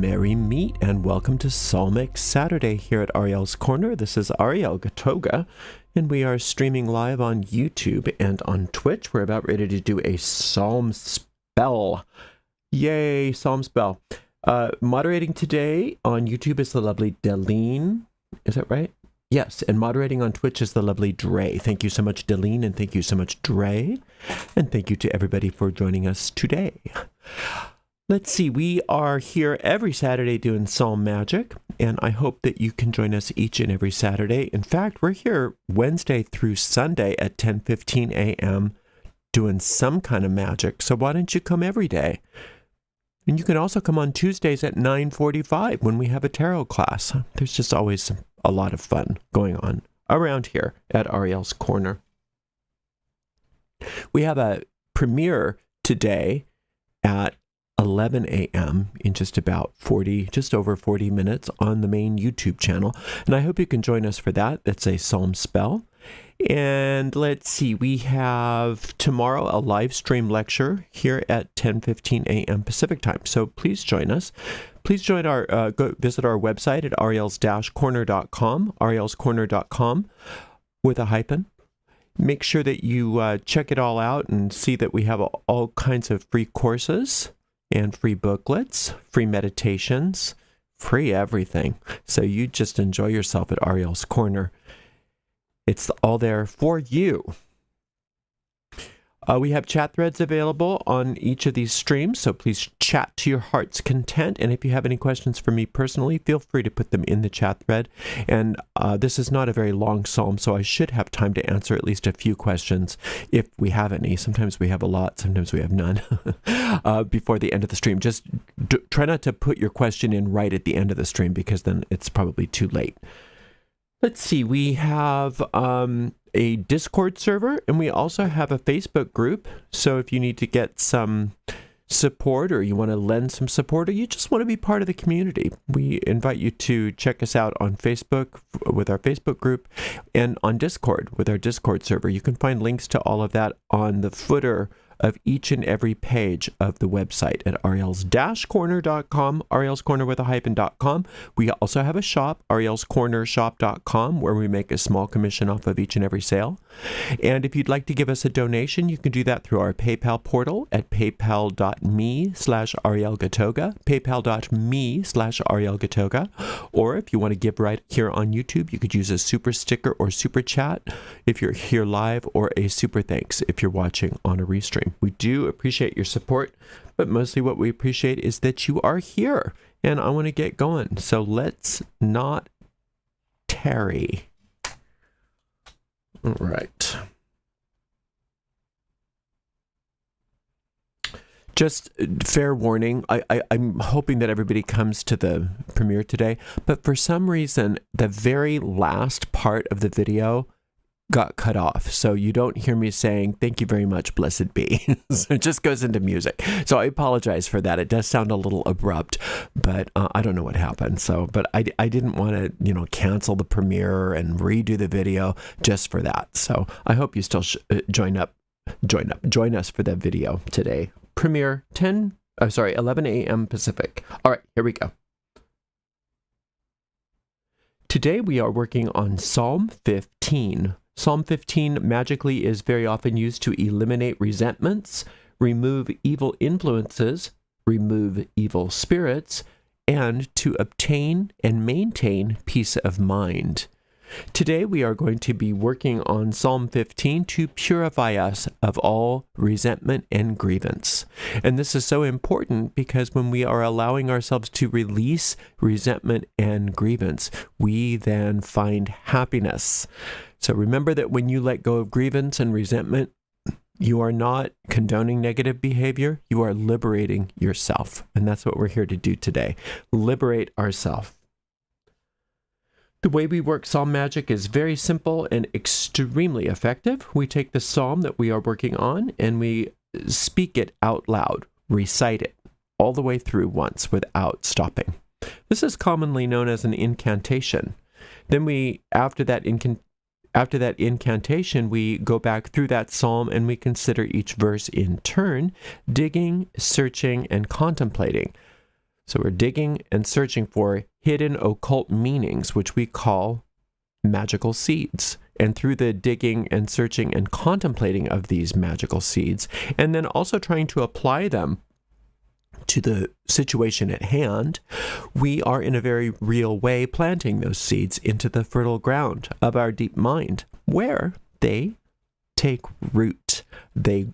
Merry meet and welcome to Psalmic Saturday here at Ariel's Corner. This is Ariel Gatoga, and we are streaming live on YouTube and on Twitch. We're about ready to do a Psalm spell. Yay, Psalm spell. Moderating today on YouTube is the lovely Deline. Is that right? Yes, and moderating on Twitch is the lovely Dre. Thank you so much, Deline, and thank you so much, Dre. And thank you to everybody for joining us today. Let's see, we are here every Saturday doing Psalm Magic, and I hope that you can join us each and every Saturday. In fact, we're here Wednesday through Sunday at 10:15 a.m. doing some kind of magic, so why don't you come every day? And you can also come on Tuesdays at 9:45 when we have a tarot class. There's just always a lot of fun going on around here at Ariel's Corner. We have a premiere today at 11 a.m. in just over 40 minutes on the main YouTube channel. And I hope you can join us for that. That's a Psalm spell. And let's see, we have tomorrow a live stream lecture here at 10:15 a.m. Pacific time. So please join us. Please join visit our website at arielscorner.com, arielscorner.com with a hyphen. Make sure that you check it all out and see that we have all kinds of free courses and free booklets, free meditations, free everything. So you just enjoy yourself at Ariel's Corner. It's all there for you. We have chat threads available on each of these streams, so please chat to your heart's content. And if you have any questions for me personally, feel free to put them in the chat thread. And this is not a very long psalm, so I should have time to answer at least a few questions if we have any. Sometimes we have a lot, sometimes we have none before the end of the stream. Just try not to put your question in right at the end of the stream, because then it's probably too late. Let's see, we have a Discord server, and we also have a Facebook group. So if you need to get some support, or you want to lend some support, or you just want to be part of the community, we invite you to check us out on Facebook with our Facebook group, and on Discord with our Discord server. You can find links to all of that on the footer of each and every page of the website at ariels-corner.com, Ariel's Corner with a hyphen.com. We also have a shop, arielscornershop.com, where we make a small commission off of each and every sale. And if you'd like to give us a donation, you can do that through our PayPal portal at paypal.me/Ariel Gatoga, paypal.me/Ariel Gatoga. Or if you want to give right here on YouTube, you could use a super sticker or super chat if you're here live, or a super thanks if you're watching on a restream. We do appreciate your support, but mostly what we appreciate is that you are here, and I want to get going. So let's not tarry. All right. Just fair warning, I'm hoping that everybody comes to the premiere today, but for some reason, the very last part of the video got cut off, so you don't hear me saying thank you very much, blessed be. So it just goes into music, so I apologize for that. It does sound a little abrupt, but I don't know what happened. So but I didn't want to cancel the premiere and redo the video just for that. So I hope you still join us for that video today. Premiere 11 a.m. Pacific. All right, here we go. Today we are working on Psalm 15. Psalm 15 magically is very often used to eliminate resentments, remove evil influences, remove evil spirits, and to obtain and maintain peace of mind. Today we are going to be working on Psalm 15 to purify us of all resentment and grievance. And this is so important because when we are allowing ourselves to release resentment and grievance, we then find happiness. So remember that when you let go of grievance and resentment, you are not condoning negative behavior, you are liberating yourself. And that's what we're here to do today. Liberate ourselves. The way we work psalm magic is very simple and extremely effective. We take the psalm that we are working on and we speak it out loud, recite it all the way through once without stopping. This is commonly known as an incantation. Then after that incantation, we go back through that psalm and we consider each verse in turn, digging, searching, and contemplating. So we're digging and searching for hidden occult meanings, which we call magical seeds. And through the digging and searching and contemplating of these magical seeds, and then also trying to apply them to the situation at hand, we are in a very real way planting those seeds into the fertile ground of our deep mind, where they take root, they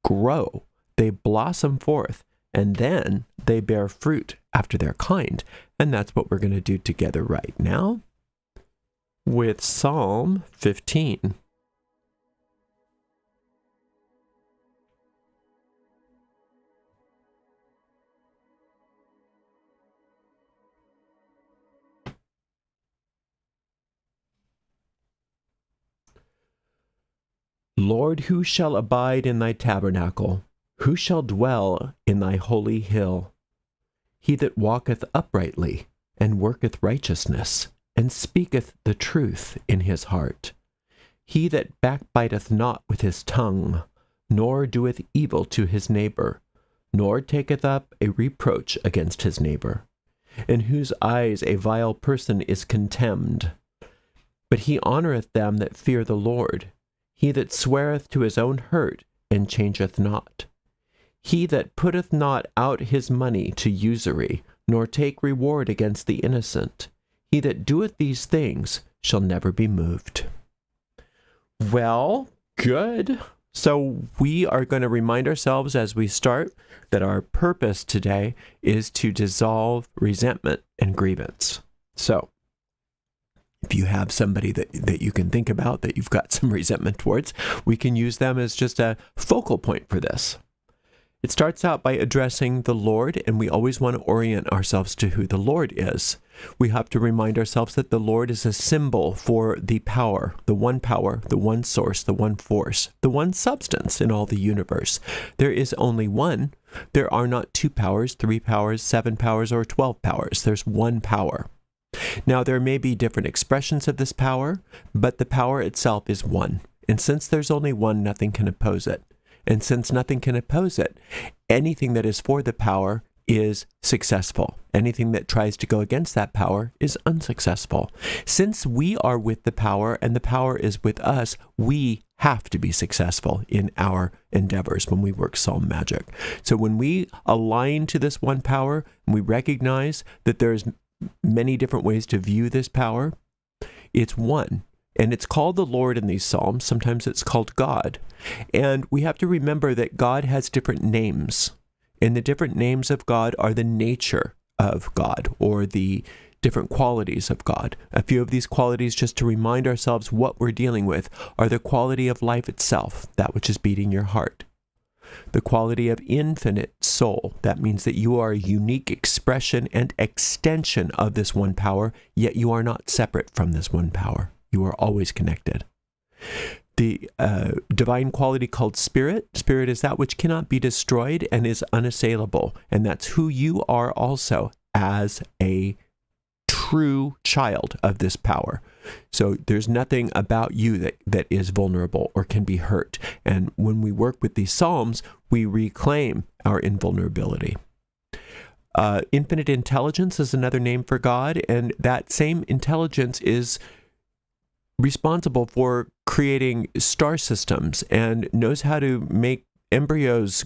grow, they blossom forth, and then they bear fruit after their kind. And that's what we're going to do together right now with Psalm 15. Lord, who shall abide in thy tabernacle? Who shall dwell in thy holy hill? He that walketh uprightly, and worketh righteousness, and speaketh the truth in his heart. He that backbiteth not with his tongue, nor doeth evil to his neighbor, nor taketh up a reproach against his neighbor, in whose eyes a vile person is contemned. But he honoureth them that fear the Lord. He that sweareth to his own hurt, and changeth not. He that putteth not out his money to usury, nor take reward against the innocent. He that doeth these things shall never be moved. Well, good. So we are going to remind ourselves as we start that our purpose today is to dissolve resentment and grievance. So if you have somebody that you can think about that you've got some resentment towards, we can use them as just a focal point for this. It starts out by addressing the Lord, and we always want to orient ourselves to who the Lord is. We have to remind ourselves that the Lord is a symbol for the power, the one source, the one force, the one substance in all the universe. There is only one. There are not 2 powers, 3 powers, 7 powers, or 12 powers. There's one power. Now, there may be different expressions of this power, but the power itself is one. And since there's only one, nothing can oppose it. And since nothing can oppose it, anything that is for the power is successful. Anything that tries to go against that power is unsuccessful. Since we are with the power and the power is with us, we have to be successful in our endeavors when we work psalm magic. So when we align to this one power, and we recognize that there's many different ways to view this power, it's one. And it's called the Lord in these psalms. Sometimes it's called God. And we have to remember that God has different names. And the different names of God are the nature of God, or the different qualities of God. A few of these qualities, just to remind ourselves what we're dealing with, are the quality of life itself, that which is beating your heart. The quality of infinite soul. That means that you are a unique expression and extension of this one power, yet you are not separate from this one power. You are always connected. The divine quality called spirit. Spirit is that which cannot be destroyed and is unassailable. And that's who you are also as a true child of this power. So there's nothing about you that is vulnerable or can be hurt. And when we work with these psalms, we reclaim our invulnerability. Infinite intelligence is another name for God, and that same intelligence is responsible for creating star systems and knows how to make embryos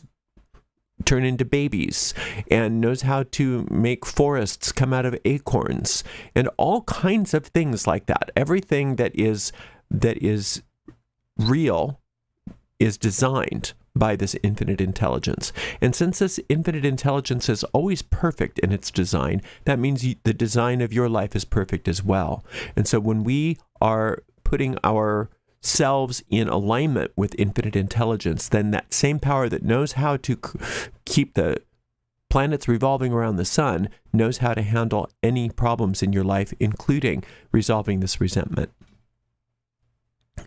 turn into babies, and knows how to make forests come out of acorns, and all kinds of things like that. Everything that is real is designed by this infinite intelligence. And since this infinite intelligence is always perfect in its design, that means the design of your life is perfect as well. And so when we are putting ourselves in alignment with infinite intelligence, then that same power that knows how to keep the planets revolving around the sun knows how to handle any problems in your life, including resolving this resentment.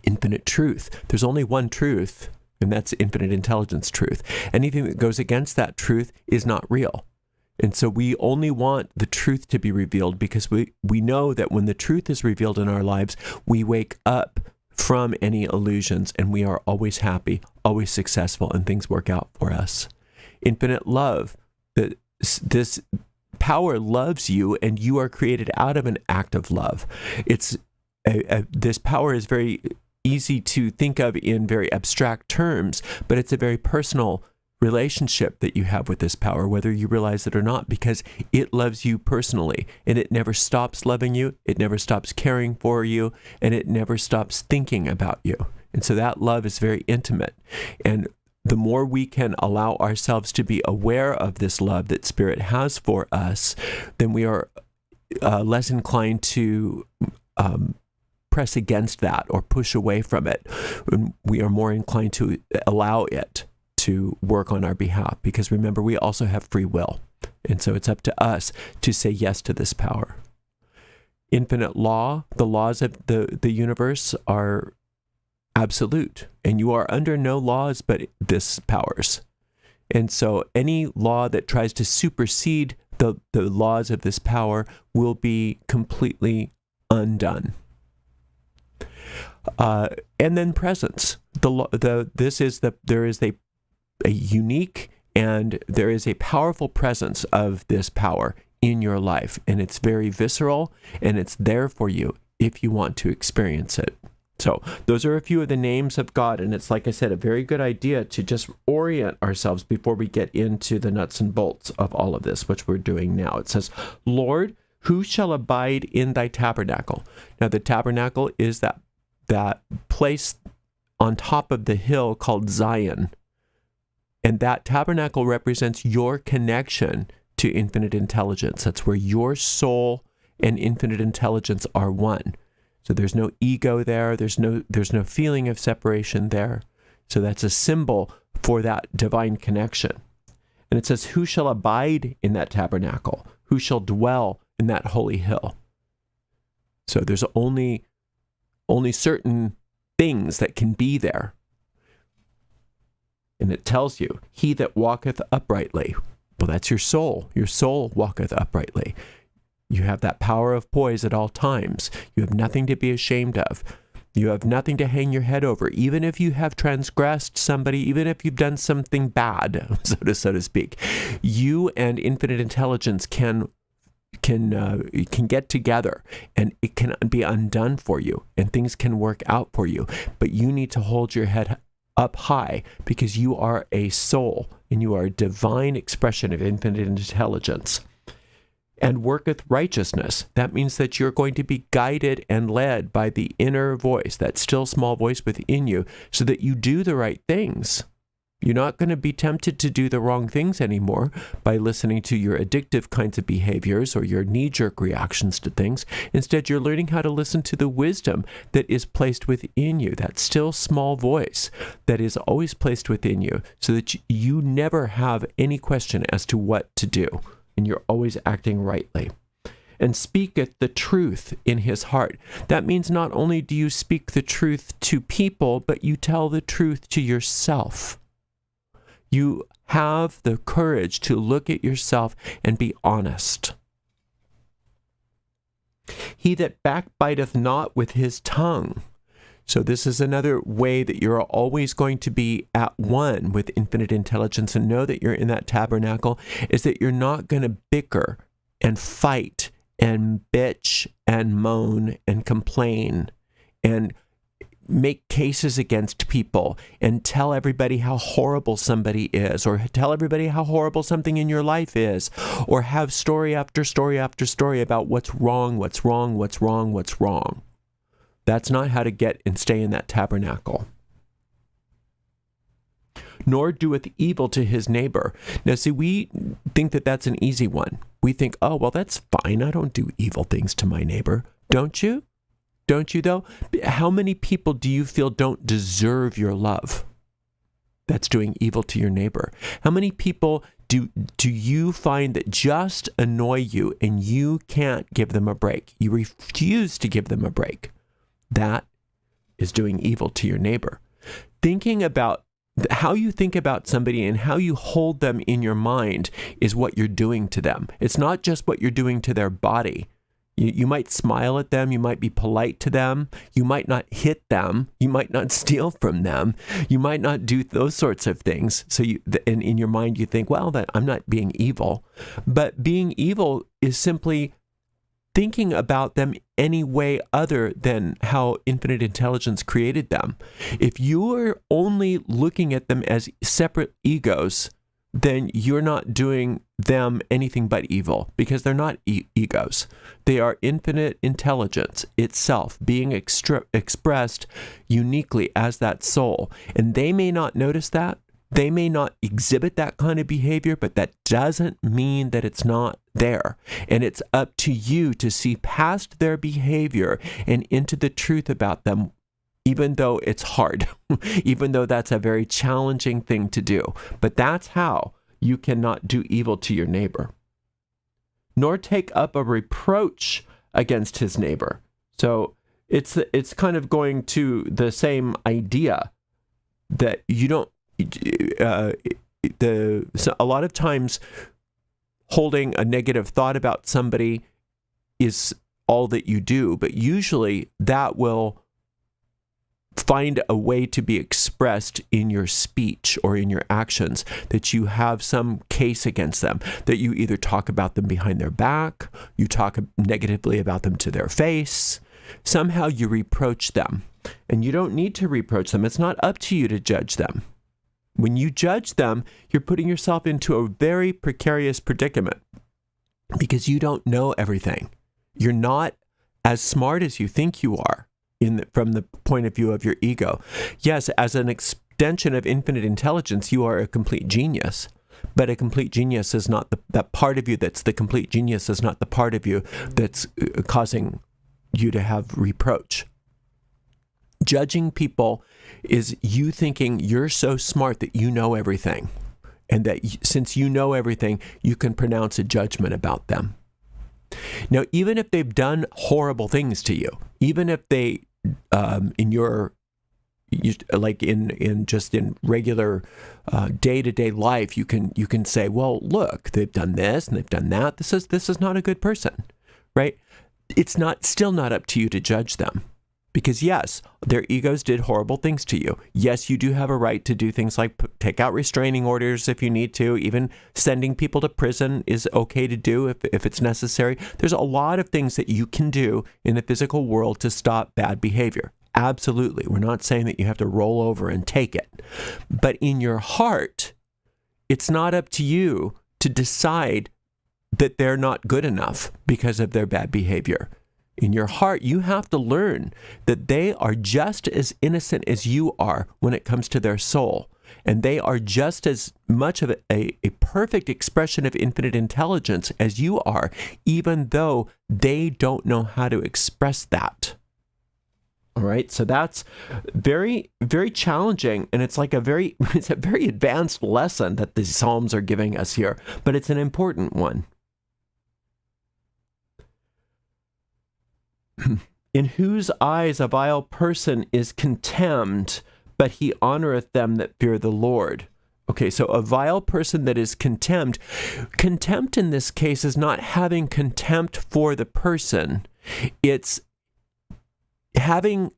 Infinite truth. There's only one truth, and that's infinite intelligence truth. Anything that goes against that truth is not real. And so we only want the truth to be revealed because we know that when the truth is revealed in our lives, we wake up from any illusions and we are always happy, always successful, and things work out for us. Infinite love. This power loves you, and you are created out of an act of love. This power is very easy to think of in very abstract terms, but it's a very personal relationship that you have with this power, whether you realize it or not, because it loves you personally, and it never stops loving you, it never stops caring for you, and it never stops thinking about you. And so that love is very intimate. And the more we can allow ourselves to be aware of this love that Spirit has for us, then we are less inclined to press against that or push away from it. And we are more inclined to allow it to work on our behalf, because remember, we also have free will. And so it's up to us to say yes to this power. Infinite law, the laws of the universe are absolute, and you are under no laws but this powers. And so any law that tries to supersede the laws of this power will be completely undone. And then presence. There is a unique and there is a powerful presence of this power in your life, and it's very visceral, and it's there for you if you want to experience it. So those are a few of the names of God, and it's, like I said, a very good idea to just orient ourselves before we get into the nuts and bolts of all of this, which we're doing now. It says, Lord, who shall abide in thy tabernacle? Now the tabernacle is that place on top of the hill called Zion. And that tabernacle represents your connection to infinite intelligence. That's where your soul and infinite intelligence are one. So there's no ego there. There's no feeling of separation there. So that's a symbol for that divine connection. And it says, who shall abide in that tabernacle? Who shall dwell in that holy hill? So there's only certain things that can be there. And it tells you, he that walketh uprightly. Well, that's your soul. Your soul walketh uprightly. You have that power of poise at all times. You have nothing to be ashamed of. You have nothing to hang your head over. Even if you have transgressed somebody, even if you've done something bad, so to speak, you and infinite intelligence can get together, and it can be undone for you, and things can work out for you. But you need to hold your head up high, because you are a soul, and you are a divine expression of infinite intelligence. And worketh righteousness. That means that you're going to be guided and led by the inner voice, that still small voice within you, so that you do the right things. You're not going to be tempted to do the wrong things anymore by listening to your addictive kinds of behaviors or your knee-jerk reactions to things. Instead, you're learning how to listen to the wisdom that is placed within you, that still small voice that is always placed within you, so that you never have any question as to what to do, and you're always acting rightly. And speaketh the truth in his heart. That means not only do you speak the truth to people, but you tell the truth to yourself. You have the courage to look at yourself and be honest. He that backbiteth not with his tongue. So this is another way that you're always going to be at one with infinite intelligence and know that you're in that tabernacle, is that you're not going to bicker and fight and bitch and moan and complain and make cases against people and tell everybody how horrible somebody is, or tell everybody how horrible something in your life is, or have story after story after story about what's wrong, what's wrong, what's wrong, what's wrong. That's not how to get and stay in that tabernacle. Nor doeth evil to his neighbor. Now see, we think that that's an easy one. We think, oh, well, that's fine. I don't do evil things to my neighbor. Don't you? Don't you, though? How many people do you feel don't deserve your love? That's doing evil to your neighbor. How many people do you find that just annoy you and you can't give them a break? You refuse to give them a break. That is doing evil to your neighbor. Thinking about how you think about somebody and how you hold them in your mind is what you're doing to them. It's not just what you're doing to their body. You might smile at them. You might be polite to them. You might not hit them. You might not steal from them. You might not do those sorts of things. So in your mind, you think, well, that I'm not being evil. But being evil is simply thinking about them any way other than how infinite intelligence created them. If you are only looking at them as separate egos, then you're not doing them anything but evil, because they're not egos. They are infinite intelligence itself being expressed uniquely as that soul. And they may not notice that. They may not exhibit that kind of behavior, but that doesn't mean that it's not there. And it's up to you to see past their behavior and into the truth about them, even though it's hard, even though that's a very challenging thing to do. But that's how you cannot do evil to your neighbor, nor take up a reproach against his neighbor. So it's kind of going to the same idea that you don't, so a lot of times holding a negative thought about somebody is all that you do, but usually that will find a way to be expressed in your speech or in your actions, that you have some case against them, that you either talk about them behind their back, you talk negatively about them to their face, somehow you reproach them. And you don't need to reproach them. It's not up to you to judge them. When you judge them, you're putting yourself into a very precarious predicament, because you don't know everything. You're not as smart as you think you are from the point of view of your ego. Yes, as an extension of infinite intelligence, you are a complete genius. But a complete genius is not that part of you that's the complete genius is not the part of you that's causing you to have reproach. Judging people is you thinking you're so smart that you know everything, and that since you know everything, you can pronounce a judgment about them. Now, even if they've done horrible things to you, even if they, in regular day-to-day life, you can say, well, look, they've done this and they've done that. This is not a good person, right? It's still not up to you to judge them. Because yes, their egos did horrible things to you. Yes, you do have a right to do things like take out restraining orders if you need to. Even sending people to prison is okay to do if it's necessary. There's a lot of things that you can do in the physical world to stop bad behavior. Absolutely. We're not saying that you have to roll over and take it. But in your heart, it's not up to you to decide that they're not good enough because of their bad behavior. In your heart, you have to learn that they are just as innocent as you are when it comes to their soul. And they are just as much of a perfect expression of infinite intelligence as you are, even though they don't know how to express that. All right, so that's very, very challenging, and it's a very advanced lesson that the Psalms are giving us here, but it's an important one. In whose eyes a vile person is contemned, but he honoreth them that fear the Lord. Okay, so a vile person that is contemned. Contempt in this case is not having contempt for the person. It's having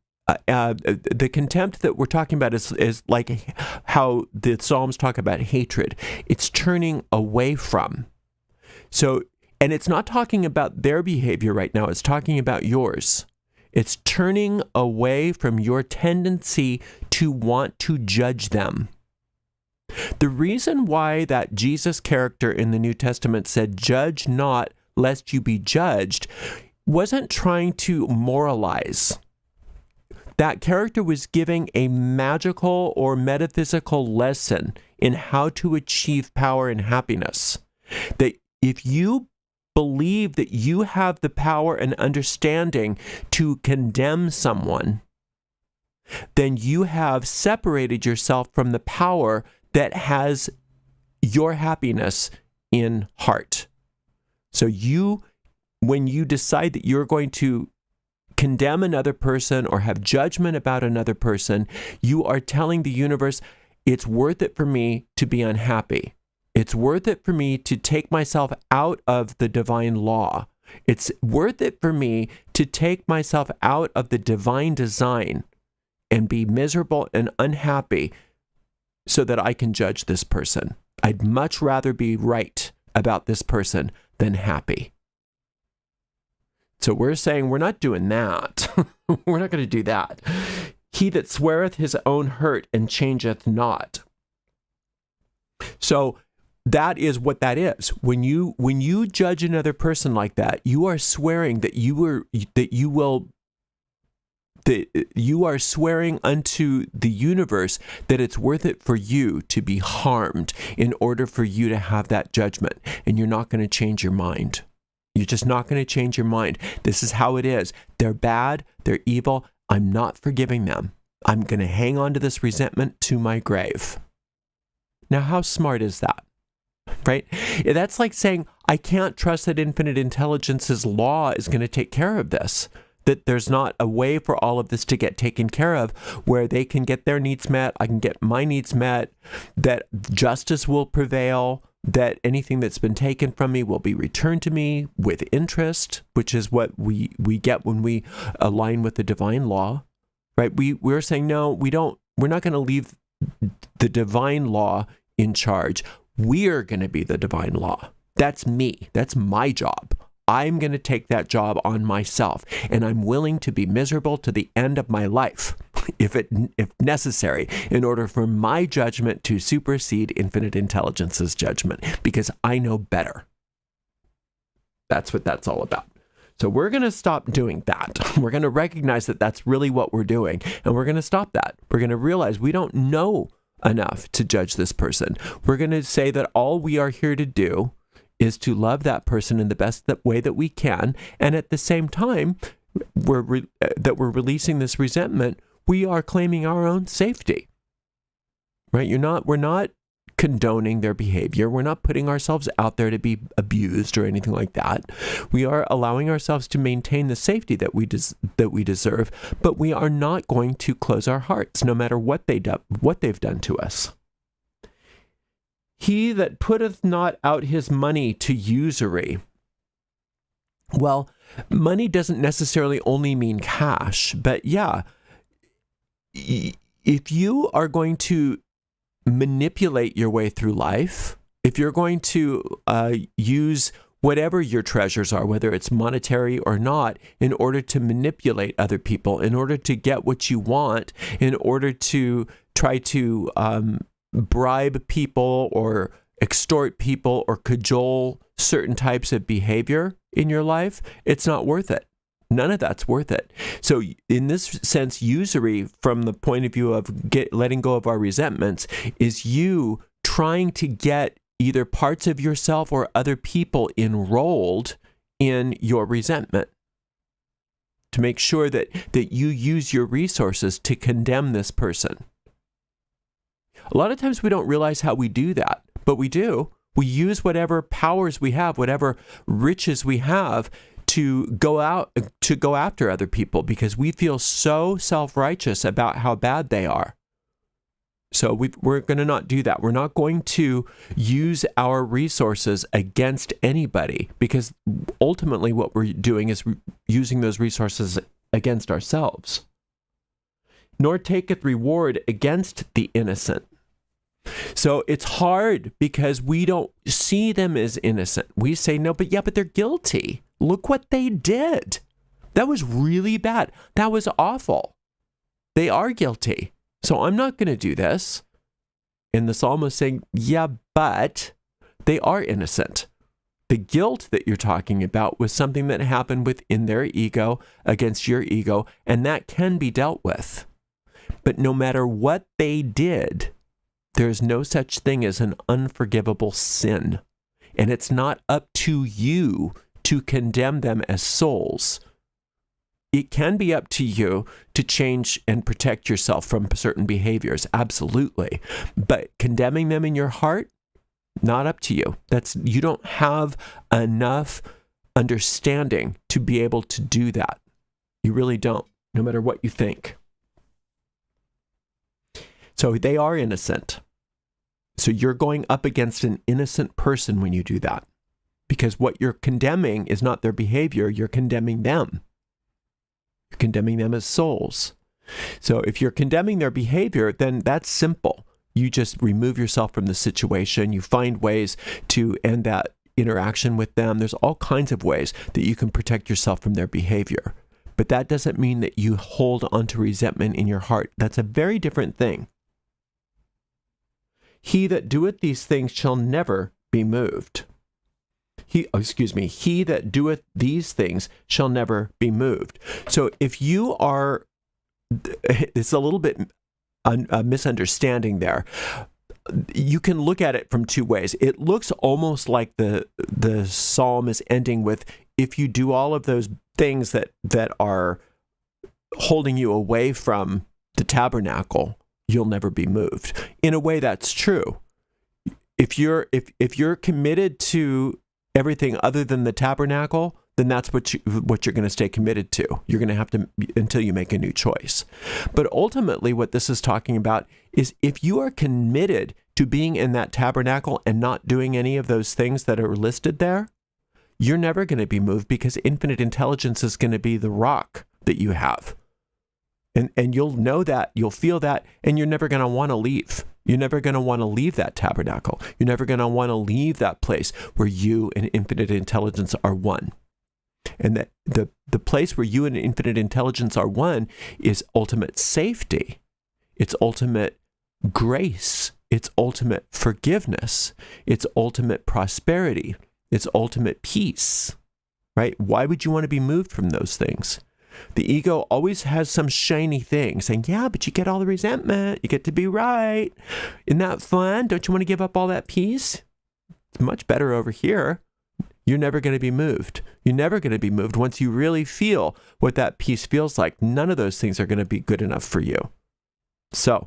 the contempt that we're talking about is like how the Psalms talk about hatred. It's turning away from. So, and it's not talking about their behavior right now. It's talking about yours. It's turning away from your tendency to want to judge them. The reason why that Jesus character in the New Testament said, "Judge not, lest you be judged," wasn't trying to moralize. That character was giving a magical or metaphysical lesson in how to achieve power and happiness. That if you believe that you have the power and understanding to condemn someone, then you have separated yourself from the power that has your happiness in heart. So when you decide that you're going to condemn another person or have judgment about another person, you are telling the universe, it's worth it for me to be unhappy. It's worth it for me to take myself out of the divine law It's worth it for me to take myself out of the divine design and be miserable and unhappy so that I can judge this person. I'd much rather be right about this person than happy. So we're saying we're not doing that. We're not going to do that. He that sweareth his own hurt and changeth not. So that is what that is. When you judge another person like that, you are swearing that you are swearing unto the universe that it's worth it for you to be harmed in order for you to have that judgment. And you're not going to change your mind. You're just not going to change your mind. This is how it is. They're bad. They're evil. I'm not forgiving them. I'm going to hang on to this resentment to my grave. Now, how smart is that? Right? That's like saying, I can't trust that infinite intelligence's law is going to take care of this. That there's not a way for all of this to get taken care of where they can get their needs met, I can get my needs met, that justice will prevail, that anything that's been taken from me will be returned to me with interest, which is what we get when we align with the divine law, right? We're saying, no, we're not going to leave the divine law in charge. We're going to be the divine law. That's me. That's my job. I'm going to take that job on myself, and I'm willing to be miserable to the end of my life, if necessary, in order for my judgment to supersede infinite intelligence's judgment, because I know better. That's what that's all about. So we're going to stop doing that. We're going to recognize that that's really what we're doing, and we're going to stop that. We're going to realize we don't know enough to judge this person. We're going to say that all we are here to do is to love that person in the best way that we can, and at the same time, we're releasing this resentment. We are claiming our own safety, right? We're not condoning their behavior. We're not putting ourselves out there to be abused or anything like that. We are allowing ourselves to maintain the safety that we deserve, but we are not going to close our hearts, no matter what they've done to us. He that putteth not out his money to usury. Well, money doesn't necessarily only mean cash, but yeah, if you are going to manipulate your way through life, if you're going to use whatever your treasures are, whether it's monetary or not, in order to manipulate other people, in order to get what you want, in order to try to bribe people or extort people or cajole certain types of behavior in your life, it's not worth it. None of that's worth it. So in this sense, usury, from the point of view of letting go of our resentments, is you trying to get either parts of yourself or other people enrolled in your resentment, to make sure that you use your resources to condemn this person. A lot of times we don't realize how we do that, but we do. We use whatever powers we have, whatever riches we have, to go after other people because we feel so self-righteous about how bad they are. So we're going to not do that. We're not going to use our resources against anybody, because ultimately what we're doing is using those resources against ourselves. Nor taketh reward against the innocent. So it's hard because we don't see them as innocent. We say, no, but they're guilty. Look what they did. That was really bad. That was awful. They are guilty. So I'm not going to do this. And the psalmist saying, yeah, but they are innocent. The guilt that you're talking about was something that happened within their ego against your ego, and that can be dealt with. But no matter what they did, there's no such thing as an unforgivable sin. And it's not up to you to condemn them as souls. It can be up to you to change and protect yourself from certain behaviors, absolutely. But condemning them in your heart, not up to you. You don't have enough understanding to be able to do that. You really don't, no matter what you think. So they are innocent. So you're going up against an innocent person when you do that, because what you're condemning is not their behavior, you're condemning them. You're condemning them as souls. So if you're condemning their behavior, then that's simple. You just remove yourself from the situation. You find ways to end that interaction with them. There's all kinds of ways that you can protect yourself from their behavior. But that doesn't mean that you hold onto resentment in your heart. That's a very different thing. He that doeth these things shall never be moved. He that doeth these things shall never be moved. So if you are, it's a little bit a misunderstanding there. You can look at it from two ways. It looks almost like the psalm is ending with, if you do all of those things that are holding you away from the tabernacle, you'll never be moved. In a way, that's true. If you're committed to everything other than the tabernacle, then that's what you're going to stay committed to. You're going to have to until you make a new choice. But ultimately, what this is talking about is if you are committed to being in that tabernacle and not doing any of those things that are listed there, you're never going to be moved, because infinite intelligence is going to be the rock that you have. And you'll know that, you'll feel that, and you're never going to want to leave. You're never going to want to leave that tabernacle. You're never going to want to leave that place where you and infinite intelligence are one. And that the place where you and infinite intelligence are one is ultimate safety. It's ultimate grace. It's ultimate forgiveness. It's ultimate prosperity. It's ultimate peace, right? Why would you want to be moved from those things? The ego always has some shiny thing saying, yeah, but you get all the resentment. You get to be right. Isn't that fun? Don't you want to give up all that peace? It's much better over here. You're never going to be moved. You're never going to be moved once you really feel what that peace feels like. None of those things are going to be good enough for you. So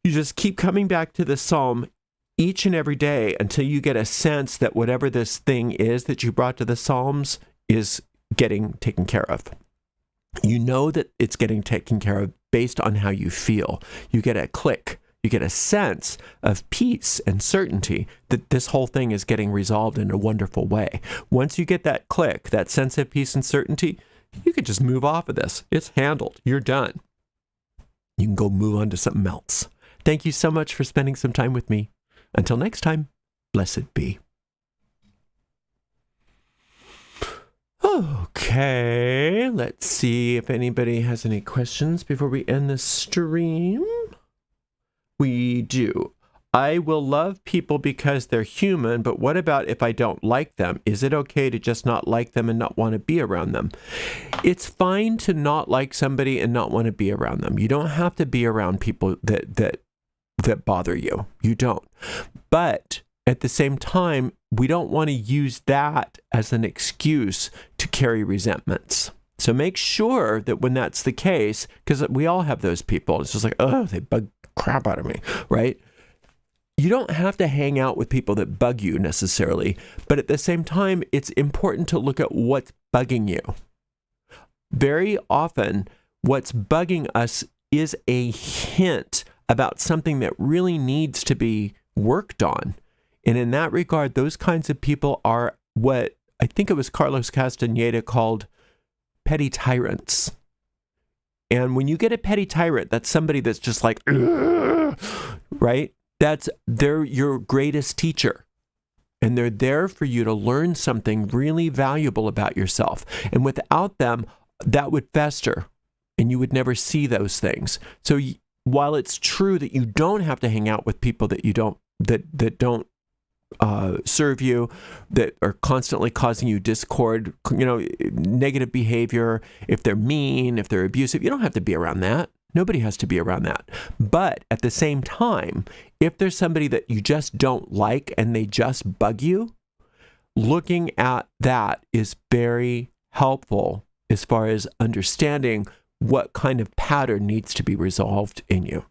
you just keep coming back to the psalm each and every day until you get a sense that whatever this thing is that you brought to the Psalms is getting taken care of. You know that it's getting taken care of based on how you feel. You get a click. You get a sense of peace and certainty that this whole thing is getting resolved in a wonderful way. Once you get that click, that sense of peace and certainty, you can just move off of this. It's handled. You're done. You can go move on to something else. Thank you so much for spending some time with me. Until next time, blessed be. Okay, let's see if anybody has any questions before we end the stream. We do. I will love people because they're human, but what about if I don't like them? Is it okay to just not like them and not want to be around them? It's fine to not like somebody and not want to be around them. You don't have to be around people that bother you. You don't. But at the same time, we don't want to use that as an excuse to carry resentments. So make sure that when that's the case, because we all have those people, it's just like, oh, they bug crap out of me, right? You don't have to hang out with people that bug you necessarily, but at the same time, it's important to look at what's bugging you. Very often, what's bugging us is a hint about something that really needs to be worked on. And in that regard, those kinds of people are what I think it was Carlos Castaneda called petty tyrants. And when you get a petty tyrant, that's somebody that's just like, right? They're your greatest teacher. And they're there for you to learn something really valuable about yourself. And without them, that would fester and you would never see those things. So while it's true that you don't have to hang out with people that you don't, that don't serve you, that are constantly causing you discord, negative behavior, if they're mean, if they're abusive, you don't have to be around that. Nobody has to be around that. But at the same time, if there's somebody that you just don't like and they just bug you, looking at that is very helpful as far as understanding what kind of pattern needs to be resolved in you.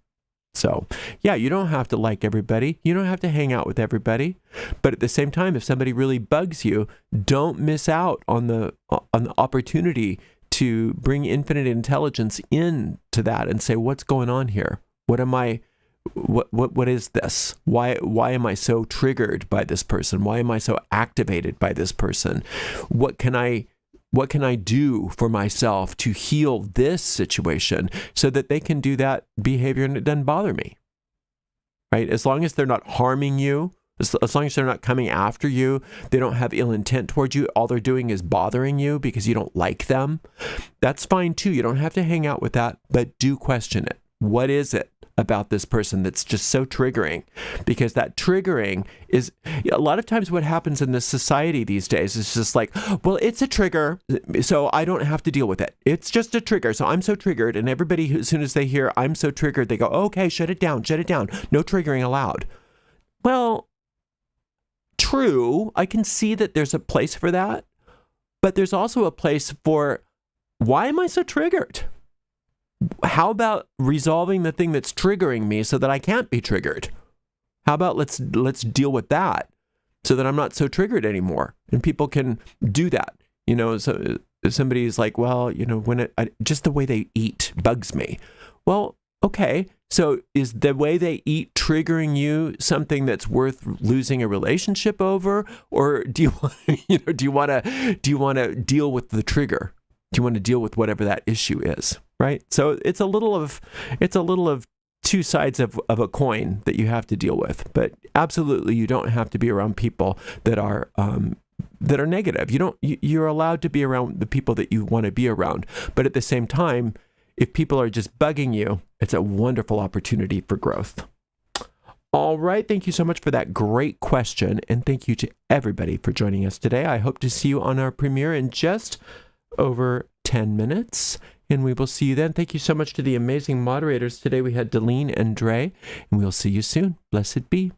So, yeah, you don't have to like everybody. You don't have to hang out with everybody. But at the same time, if somebody really bugs you, don't miss out on the opportunity to bring infinite intelligence into that and say, what's going on here? What am I What is this? Why am I so triggered by this person? Why am I so activated by this person? What can I do for myself to heal this situation so that they can do that behavior and it doesn't bother me? Right? As long as they're not harming you, as long as they're not coming after you, they don't have ill intent towards you, all they're doing is bothering you because you don't like them, that's fine too. You don't have to hang out with that, but do question it. What is it about this person that's just so triggering? Because that triggering is a lot of times what happens in this society these days is just like, well, it's a trigger, so I don't have to deal with it. It's just a trigger, so I'm so triggered. And everybody, as soon as they hear I'm so triggered, they go, okay, shut it down. No triggering allowed. Well, true, I can see that there's a place for that, but there's also a place for, why am I so triggered? How about resolving the thing that's triggering me so that I can't be triggered? How about let's deal with that so that I'm not so triggered anymore? And people can do that. So if somebody's like, well, when just the way they eat bugs me. Well, okay. So is the way they eat triggering you something that's worth losing a relationship over, or do you want to deal with the trigger? Do you want to deal with whatever that issue is? Right? So it's a little of two sides of a coin that you have to deal with. But absolutely, you don't have to be around people that are negative. You're allowed to be around the people that you want to be around. But at the same time, if people are just bugging you, it's a wonderful opportunity for growth. All right. Thank you so much for that great question. And thank you to everybody for joining us today. I hope to see you on our premiere in just over 10 minutes. And we will see you then. Thank you so much to the amazing moderators. Today we had Delene and Dre. And we'll see you soon. Blessed be.